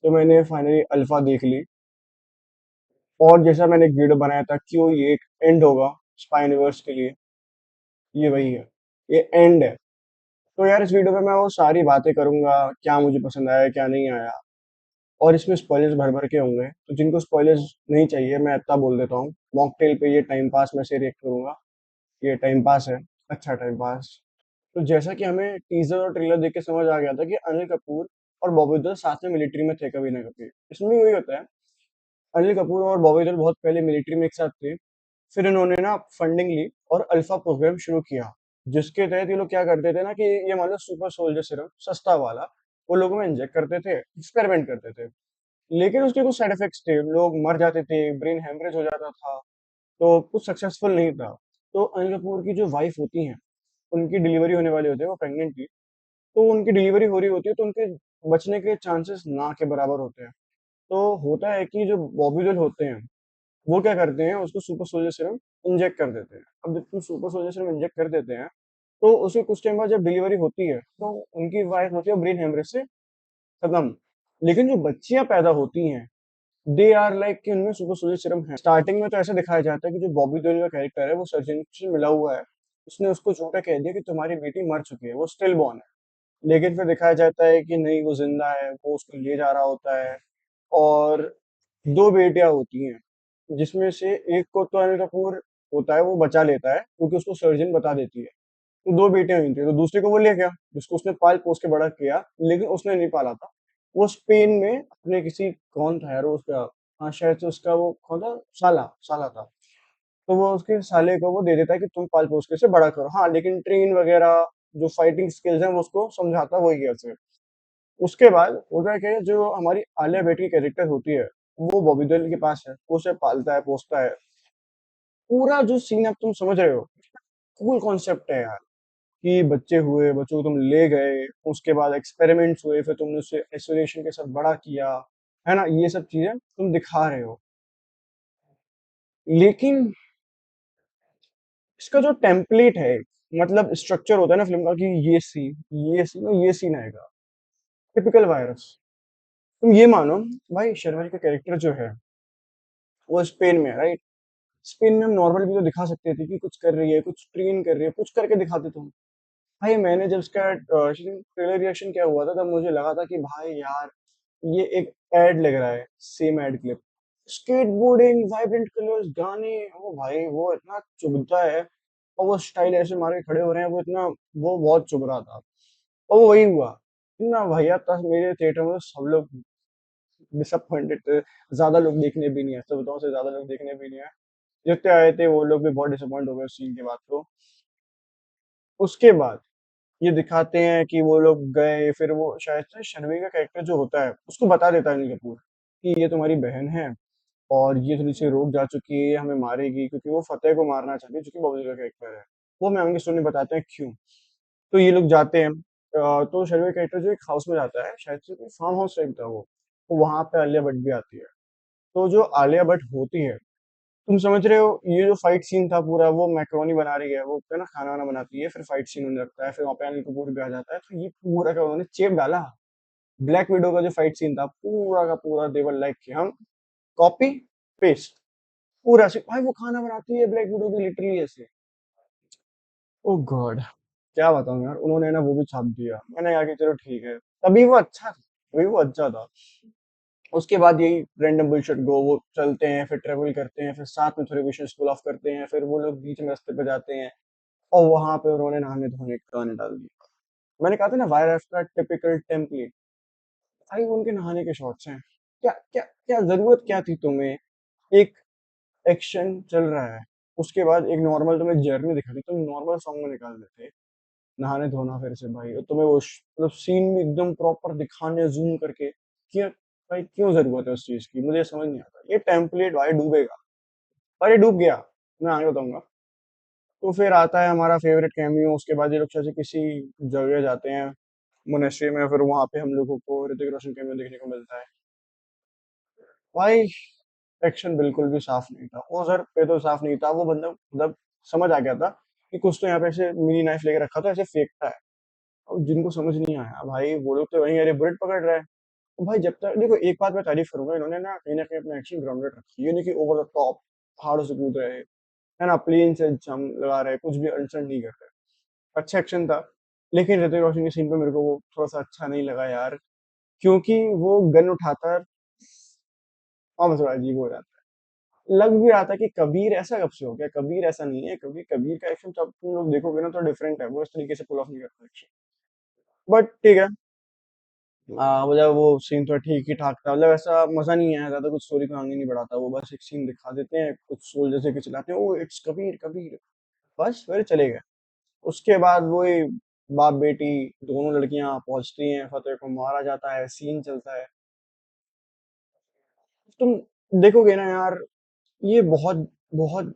तो मैंने finally alpha देख ली। और जैसा मैंने एक वीडियो बनाया था क्यों ये एक एंड होगा स्पाई यूनिवर्स के लिए, ये वही है, ये एंड है। तो यार इस वीडियो में मैं वो सारी बातें करूंगा, क्या मुझे पसंद आया क्या नहीं आया। और इसमें स्पॉयलर्स भर भर के होंगे, तो जिनको स्पॉयलर्स नहीं चाहिए मैं इतना बोल देता हूँ, मॉकटेल पे ये टाइम पास में से रिएक्ट करूंगा। ये टाइम पास है, अच्छा टाइम पास। तो जैसा कि हमें टीजर और ट्रेलर देख के समझ आ गया था कि अनिल कपूर और बॉबी देओल साथ में मिलिट्री में थे कभी ना कभी। इसमें भी वही होता है, अनिल कपूर और बॉबी देओल बहुत पहले मिलिट्री में एक साथ थे। फिर इन्होंने ना फंडिंग ली और अल्फा प्रोग्राम शुरू किया, जिसके तहत ये लोग क्या करते थे ना कि ये मान लो सुपर सोल्जर सिरम सस्ता वाला वो लोगों में इंजेक्ट करते थे, एक्सपेरिमेंट करते थे। लेकिन उसके कुछ साइड इफेक्ट्स थे, लोग मर जाते थे, ब्रेन हेमरेज हो जाता था, तो कुछ सक्सेसफुल नहीं था। तो अनिल कपूर की जो वाइफ होती हैं, उनकी डिलीवरी होने वाली होती है, वो प्रेग्नेंट थी। तो उनकी डिलीवरी हो रही होती है, तो उनके बचने के चांसेस ना के बराबर होते हैं। तो होता है कि जो बॉबी देओल होते हैं, वो क्या करते हैं, उसको सुपर सोल्जर सीरम इंजेक्ट कर देते हैं। अब जब तुम सुपर सोल्जर सीरम इंजेक्ट कर देते हैं, तो उसके कुछ टाइम बाद जब डिलीवरी होती है, तो उनकी वाइफ होती है ब्रेन हेमरेज से खत्म। लेकिन जो बच्चियां पैदा होती हैं, दे आर लाइक कि उनमें सुपर सोल्जर सीरम है। स्टार्टिंग में तो ऐसा दिखाया जाता है कि जो बॉबी देओल का कैरेक्टर है वो सर्जन से मिला हुआ है, उसने उसको झूठा कह दिया कि तुम्हारी बेटी मर चुकी है, वो स्टिल बॉर्न है। लेकिन फिर दिखाया जाता है कि नहीं, वो जिंदा है, वो उसको ले जा रहा होता है। और दो बेटियां होती हैं, जिसमें से एक को तो अनिल कपूर होता है वो बचा लेता है क्योंकि उसको सर्जन बता देती है। तो दो बेटियां हुई थी, तो दूसरे को वो ले गया, जिसको उसने पाल पोस के बड़ा किया। लेकिन उसने नहीं पाला था, वो स्पेन में अपने किसी, कौन था यार वो उसका, हाँ शायद से उसका वो कौन था, साला साला था। तो वो उसके साले को वो दे देता है कि तुम पाल पोस के इसे बड़ा करो, हाँ लेकिन ट्रेन वगैरह जो फाइटिंग स्किल्स हैं वो उसको समझाता वही है उसे। उसके बाद होता है क्या, जो हमारी आलिया भट्ट की कैरेक्टर होती है, वो बॉबी देओल के पास है, वो उसे पालता है पोसता है। पूरा जो सीन अब तुम समझ रहे हो, कूल कॉन्सेप्ट है यार। कि बच्चे हुए, बच्चों को तुम ले गए, उसके बाद एक्सपेरिमेंट्स हुए, फिर तुमने उसे आइसोलेशन के साथ बड़ा किया, है ना, ये सब चीजें तुम दिखा रहे हो। लेकिन इसका जो टेम्पलेट है, मतलब स्ट्रक्चर होता है ना फिल्म का, कि ये सीन आएगा, टिपिकल वायरस। तुम ये मानो, भाई शर्मा का कैरेक्टर जो है वो स्पेन में है, राइट। स्पेन में हम नॉर्मल भी तो दिखा सकते थे कि कुछ कर रही है, कुछ ट्रेन कर रही है, कुछ करके दिखाते तुम। भाई मैंने जब इसका ट्रेलर रिएक्शन क्या हुआ था, तब मुझे लगा था कि भाई यार ये एक एड लग रहा है, same ad clip. Skateboarding, vibrant colours, गाने, ओ भाई वो इतना चुभता है। और वो स्टाइल ऐसे मारे खड़े हो रहे हैं, वो इतना, वो बहुत चुभ रहा था। और वो वही हुआ, इतना भैया था मेरे थिएटर में, सब लोग डिसअपॉइंटेड थे। ज्यादा लोग देखने भी नहीं है, सब बताओ से ज्यादा लोग देखने भी नहीं है। जितने आए थे वो लोग भी बहुत डिसअपॉइंट हो गए उस सीन के बाद। तो उसके बाद ये दिखाते हैं कि वो लोग गए, फिर वो शायद से शर्मी का कैरेक्टर जो होता है उसको बता देता है अनिल कपूर कि ये तुम्हारी बहन है, और ये थोड़ी सी रोक जा चुकी है, ये हमें मारेगी, क्योंकि वो फतेह को मारना चाहती है जो कि बबली का कैरेक्टर है। वो मैं आगे स्टोरी बताते हैं क्यों। तो ये लोग जाते हैं, तो शर्मी का कैरेक्टर जो एक हाउस में जाता है, शायद से कोई फार्म हाउस टाइप था वो। तो वहां पे आलिया भट्ट भी आती है। तो जो आलिया भट्ट होती है, तुम समझ रहे हो, ये जो फाइट सीन था पूरा, वो मैक्रोनी बना रही है, वो है ना खाना वाना बनाती है, फिर फाइट सीन होने लगता है, फिर वहाँ पे अनिल कपूर भी आ जाता है, तो ये पूरा का उन्होंने चेप डाला। ब्लैक विडो का जो फाइट सीन था पूरा का पूरा, देवर लाइक कि हम कॉपी पेस्ट, पूरा से भाई वो खाना बनाती है ब्लैक विडो की लिटरली ऐसे। ओ गॉड, क्या बताऊं यार, उन्होंने ना वो भी छाप दिया। मैंने कहा कि चलो ठीक है, तभी वो अच्छा था, तभी वो अच्छा था। उसके बाद यही रैंडम बुलशिट गो, वो चलते हैं, फिर ट्रेवल करते हैं, फिर साथ में थोड़े विशेष पुल ऑफ करते हैं, फिर वो लोग बीच में रास्ते पे जाते हैं, और वहां पे उन्होंने नहाने धोने के गाने डाल दिए। मैंने कहा था ना वायरस का टिपिकल टेम्पलेट, भाई वो उनके नहाने के शॉट्स हैं। क्या क्या क्या जरूरत क्या थी तुम्हें, एक एक्शन चल रहा है, उसके बाद एक नॉर्मल तुम्हें जर्नी दिखा दी, तुम नॉर्मल सॉन्ग में निकाल देते नहाने धोना फिर से भाई, और तुम्हें वो मतलब सीन में एकदम प्रॉपर दिखाने जूम करके, क्यों भाई, क्यों जरूरत है उस चीज की, मुझे समझ नहीं आता। ये टेम्पलेट भाई डूबेगा, अरे डूब गया, मैं आगे बताऊंगा। तो फिर आता है हमारा फेवरेट कैमियो, उसके बाद ये लोग शायद से किसी जगह जाते हैं, मोनेस्ट्री में, फिर वहां पे हम लोगों को ऋतिक रोशन कैमियो देखने को मिलता है। भाई एक्शन बिल्कुल भी साफ नहीं था, उधर पे तो साफ नहीं था, वो बंदा मतलब समझ आ गया था कि कुछ तो यहाँ पे ऐसे मिनी नाइफ लेके रखा था, ऐसे फेंकता है। और जिनको समझ नहीं आया भाई, वो लोग तो वहीं अरे बुलेट पकड़ रहे हैं, भाई जब तक देखो, एक बात मैं तारीफ करूंगा, इन्होंने ना कहीं अपना एक्शन ग्राउंडेड रखी है, ये नहीं कि ओवर द टॉप पहाड़ों से कूद रहे हैं, है ना, प्लेन से जम लगा रहे हैं, कुछ भी अड़चन नहीं कर रहे। अच्छा एक्शन था। लेकिन ऋतिक रोशन के सीन पे मेरे को वो थोड़ा सा अच्छा नहीं लगा यार, क्योंकि वो गन उठाता है और थोड़ा अजीब हो जाता है। लग भी रहा था कि कबीर ऐसा कब से हो गया, कबीर ऐसा नहीं है, क्योंकि कबीर का एक्शन जब तुम लोग देखोगे ना तो डिफरेंट है, वो इस तरीके से पुल ऑफ नहीं करता एक्शन। बट ठीक है। मतलब वो सीन तो ठीक ही ठाक था, मतलब ऐसा मजा नहीं आया, ज्यादा कुछ स्टोरी को आगे नहीं बढ़ाता, वो बस एक सीन दिखा देते हैं, कुछ सोल्जर से के चलाते हैं, वो इट्स कबीर कबीर, बस फिर चले गए। उसके बाद वही बाप बेटी दोनों लड़कियां पहुंचती हैं, फतेह को मारा जाता है, सीन चलता है। तुम देखोगे ना यार, ये बहुत बहुत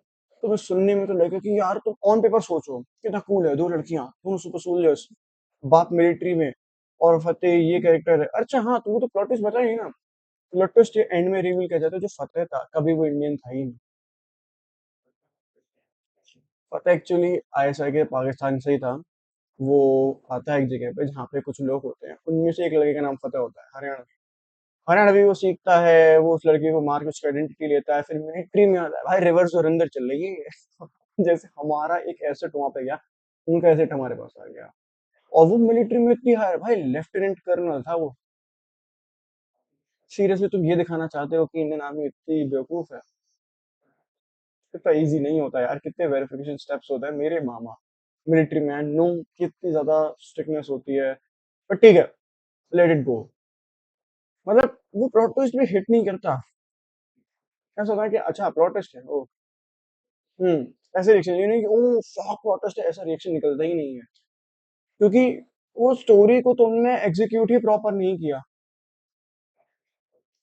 तुम्हें सुनने में तो लगेगा कि यार तुम ऑन पेपर सोचो कितना कूल है, दो लड़कियां दोनों सुपर सोल्जर्स, बाप मिलिट्री में और फतेह ये कैरेक्टर है। अच्छा हाँ, तुमको तो प्लॉट ट्विस्ट बताया ही ना। प्लॉट ट्विस्ट एंड में रिवील किया जाता है, जो फतेह था कभी वो इंडियन था ही नहीं। फतेह एक्चुअली आईएसआई के पाकिस्तान से ही था। वो आता है एक जगह पे जहाँ पे कुछ लोग होते हैं, उनमें से एक लड़के का नाम फतेह होता है, हरियाणा। हरियाणवी वो सीखता है, वो उस लड़की को मार के उसकी आइडेंटिटी लेता है, फिर मिलिट्री में आता है। भाई रिवर्स जोरिंदर चल रही है जैसे हमारा एक एसेट वहां पे गया, उनका एसेट हमारे पास आ गया। और वो मिलिट्री में इतनी हायर, भाई लेफ्टिनेंट कर्नल था वो। सीरियसली तुम ये दिखाना चाहते हो कि इंडियन आर्मी इतनी बेवकूफ है? इतना इजी नहीं होता यार, कितने वेरिफिकेशन स्टेप्स होता है मेरे मामा। मिलिट्री मैन नो, कितनी ज्यादा स्ट्रिक्टनेस होती है। पर ठीक है, लेट इट गो। मतलब वो प्लॉट ट्विस्ट भी हिट नहीं करता। ऐसा होता है कि अच्छा प्लॉट ट्विस्ट है ओ, ऐसे रिएक्शन ये नहीं कि ओ फक प्लॉट ट्विस्ट है, ऐसा रिएक्शन निकलता ही नहीं है। क्योंकि वो स्टोरी को तुमने एग्जीक्यूट ही प्रॉपर नहीं किया।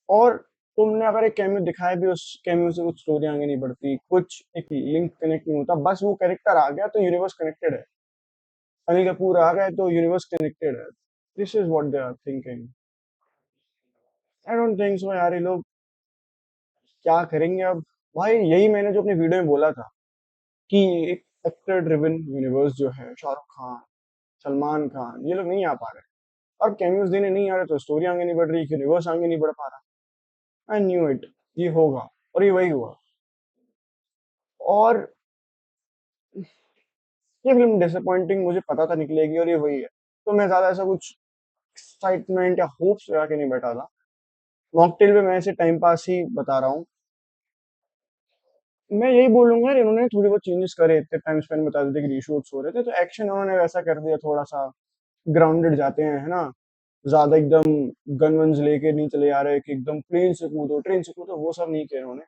और तुमने अगर एक कैमियो दिखाया भी, उस कैमियो से कुछ स्टोरी आगे नहीं बढ़ती, कुछ एक लिंक कनेक्ट नहीं होता, बस वो कैरेक्टर आ गया तो यूनिवर्स कनेक्टेड है, अनिल कपूर आ गए तो यूनिवर्स कनेक्टेड है। This is what they are thinking. I don't think so यार, ये लोग क्या करेंगे अब। भाई यही मैंने जो अपनी वीडियो में बोला था कि एक एक्टर ड्रिवन यूनिवर्स जो है, शाहरुख खान, सलमान खान, ये लोग नहीं आ पा रहे। अब कैमियोज देने नहीं आ रहे तो स्टोरी आगे नहीं बढ़ रही, यूनिवर्स आगे नहीं बढ़ पा रहा। आई न्यू इट, ये होगा। और ये वही हुआ। और ये फिल्म डिसअपॉइंटिंग मुझे पता था निकलेगी, और ये वही है। तो मैं ज्यादा ऐसा कुछ एक्साइटमेंट या होप्स लगा के नहीं बैठा था। मॉकटेल में मैं ऐसे टाइम पास ही बता रहा हूँ। मैं यही बोलूंगा यार, इन्होंने थोड़ी बहुत चेंजेस करे, इतने टाइम स्पेंड बता देते कि रीशूट्स हो रहे थे, तो एक्शन उन्होंने वैसा कर दिया, थोड़ा सा ग्राउंडेड जाते हैं, है ना। ज्यादा एकदम गन वन्स लेके नहीं चले आ रहे कि एकदम प्लेन से कूदो ट्रेन से कूदो, वो सब नहीं किया उन्होंने।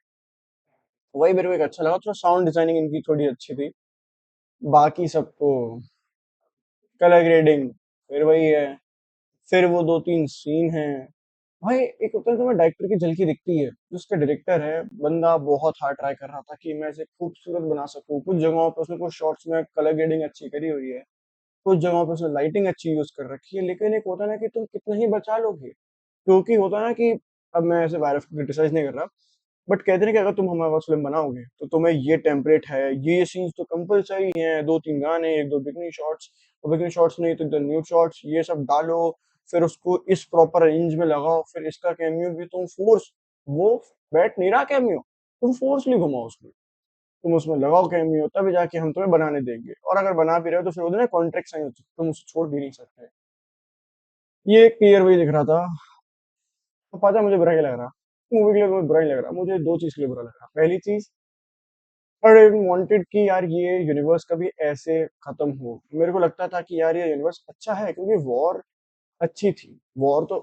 वही मेरे को एक अच्छा लगा, थोड़ा साउंड डिजाइनिंग इनकी थोड़ी अच्छी थी। बाकी सब तो कलर ग्रेडिंग फिर वही है। फिर वो दो तीन सीन हैं। भाई एक होता है तुम्हें डायरेक्टर की झलकी दिखती है, जो उसका डायरेक्टर है, बंदा बहुत हार्ड ट्राई कर रहा था कि मैं इसे खूबसूरत बना सकूं। कुछ जगहों पे उसने कुछ शॉट्स में कलर ग्रेडिंग अच्छी करी हुई है, कुछ जगहों पे उसने लाइटिंग अच्छी यूज कर रखी है, लेकिन एक होता है ना कि तुम कितना ही बचा लोगे। क्योंकि होता है ना कि अब मैं ऐसे वायरस को क्रिटिसाइज नहीं कर रहा, बट कहते हैं कि अगर तुम हमारे पास फिल्म बनाओगे तो तुम्हें ये टेम्पलेट है, ये सीन्स तो कंपलसरी हैं, दो तीन गाने, एक दो बिकनी शॉट्स, और बिकनी शॉट्स नहीं तो न्यू शॉट्स, ये सब डालो, फिर उसको इस प्रॉपर रेंज में लगाओ, फिर इसका कैमियो भी तुम फोर्स, वो बैठ नहीं रहा कैमियो, तुम फोर्सली घुमाओ उसको, तुम उसमें लगाओ कैमियो, तभी जाके हम तुम्हें बनाने देंगे। और अगर बना भी रहे हो तो फिर उन्होंने कॉन्ट्रैक्ट साइन हो चुके, तुम उसको छोड़ भी नहीं सकते। ये क्लियर वही दिख रहा था। तो पता है मुझे बुरा ही लग रहा, मूवी के लिए मुझे बुरा ही लग रहा, मुझे दो चीज के लिए बुरा लग रहा। पहली चीज, आई वांटेड कि यार ये यूनिवर्स कभी ऐसे खत्म हो। मेरे को लगता था कि यार ये यूनिवर्स अच्छा है, क्योंकि वॉर अच्छी थी, वॉर तो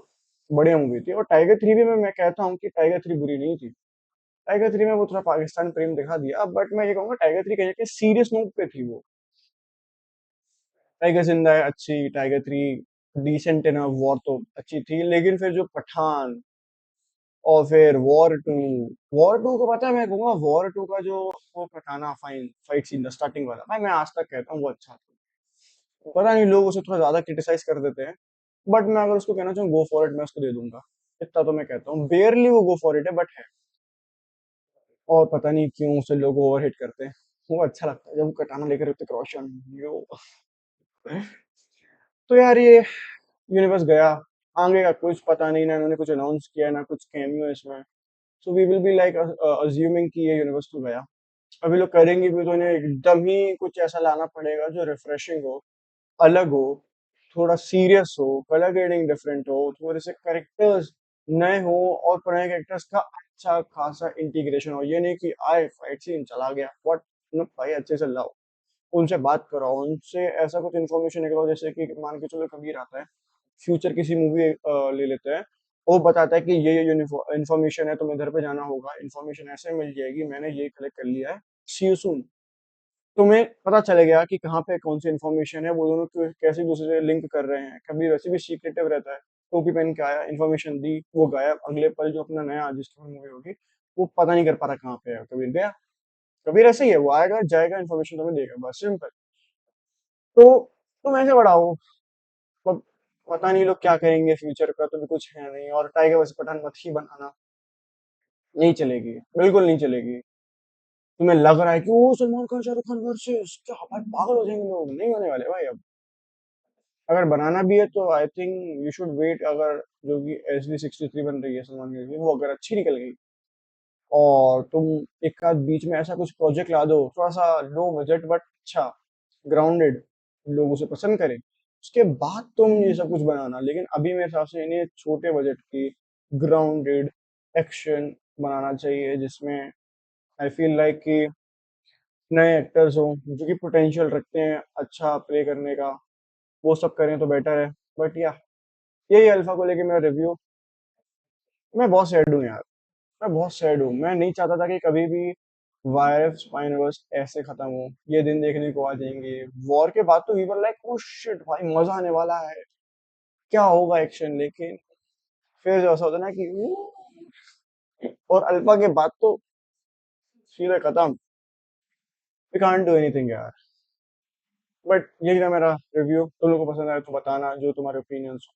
बढ़िया मूवी थी। और टाइगर थ्री भी मैं कहता हूँ कि टाइगर थ्री बुरी नहीं थी। टाइगर थ्री में वो थोड़ा पाकिस्तान प्रेम दिखा दिया, बट मैं ये कहूंगा टाइगर थ्री कहीं सीरियस नोट पे थी वो। टाइगर जिंदा है अच्छी, टाइगर थ्री डिसेंट है ना, वॉर तो अच्छी थी, लेकिन फिर जो पठान और फिर वॉर टू, वॉर टू को पता है, मैं कहूंगा वॉर टू का जो वो पठाना फाइन फाइट सीन था स्टार्टिंग वाला, भाई मैं आज तक कहता हूँ वो अच्छा था। पता नहीं लोग उसे थोड़ा ज्यादा क्रिटिसाइज कर देते हैं, बट मैं अगर उसको कहना चाहूँ गो फॉर इट, मैं उसको दे दूंगा। इतना तो मैं कहता हूँ, बेयरली वो गो फॉर इट है, बट है। और पता नहीं क्यों उसे लोग ओवरहिट करते हैं। वो अच्छा लगता है जब वो कटाना लेकर ऋतिक रोशन यो। तो यार ये यूनिवर्स गया, आगे का कुछ पता नहीं, ना इन्होंने कुछ अनाउंस किया, ना कुछ कैमियो इसमें। So we will be like assuming कि ये यूनिवर्स तो गया। अभी लोग करेंगे भी तो इन्हें एकदम ही कुछ ऐसा लाना पड़ेगा जो रिफ्रेशिंग हो, अलग हो, थोड़ा सीरियस हो, कलर ग्रेडिंग डिफरेंट हो, थोड़े से कैरेक्टर्स नए हो और पुराने कैरेक्टर्स का अच्छा खासा इंटीग्रेशन हो। ये नहीं कि आए फाइट सीन चला गया, व्हाट, नो भाई, अच्छे से लाओ, उनसे बात कराओ, उनसे ऐसा कुछ इन्फॉर्मेशन निकलाओ, जैसे कि मान के चलो कबीर आता है, फ्यूचर किसी मूवी ले लेते हैं, वो बताता है कि ये इन्फॉर्मेशन है, तुम्हें घर पे जाना होगा, इन्फॉर्मेशन ऐसे मिल जाएगी, मैंने ये कलेक्ट कर लिया है, सी यू सून। तुम्हें पता चलेगा कि कहाँ पे कौन सी इन्फॉर्मेशन है, वो दोनों कैसे एक दूसरे से लिंक कर रहे हैं। कभी वैसे भी सीक्रेटिव रहता है, टोपी पहन के आया, इन्फॉर्मेशन दी, वो गायब, अगले पल जो अपना नया जिसकी मूवी होगी, वो पता नहीं कर पा रहा कहाँ पे है, कबीर गया। कबीर ऐसे ही है, वो आएगा जाएगा, इन्फॉर्मेशन तुम्हें देगा, बस सिंपल। तो तुम ऐसे बढ़ाओ, अब पता नहीं लोग क्या करेंगे, फ्यूचर का तो भी कुछ है नहीं, और टाइगर वैसे पठान मत ही बनाना, नहीं चलेगी, बिल्कुल नहीं चलेगी। तुम्हें लग रहा है कि वो सलमान खान शाहरुख खान वर्सेस, क्या भाई पागल हो जाएंगे लोग, नहीं होने वाले भाई अब। अगर बनाना भी है तो I think you should wait, अगर जो कि SD63 बन रही है सलमान खान की, वो अगर अच्छी निकल गई, और तुम एक आध बीच में ऐसा कुछ प्रोजेक्ट ला दो, थोड़ा सा लो बजट बट अच्छा, ग्राउंडेड, लोग उसे पसंद करें, उसके बाद तुम ये सब कुछ बनाना। लेकिन अभी मेरे हिसाब से इन्हें छोटे बजट की ग्राउंडेड एक्शन बनाना चाहिए, जिसमें आई फील लाइक कि नए एक्टर्स हों जो कि पोटेंशियल रखते हैं अच्छा प्ले करने का, वो सब करें तो बेटर है। बट या, यही अल्फा को लेके मेरा रिव्यू। मैं बहुत सैड हूँ यार, मैं बहुत सैड हूँ, मैं नहीं चाहता था कि कभी भी वायर स्पाइनवर्स ऐसे खत्म हो, ये दिन देखने को आ जाएंगे। वॉर के बाद तो we were like oh shit भाई, मजा आने वाला है, क्या होगा एक्शन, लेकिन फिर जो ऐसा होता है ना कि और अल्फा के बाद तो सीधे खत्म, वी कांट डू एनीथिंग यार। बट यही था मेरा रिव्यू, तुम लोगों को पसंद आया तो बताना जो तुम्हारे ओपिनियंस।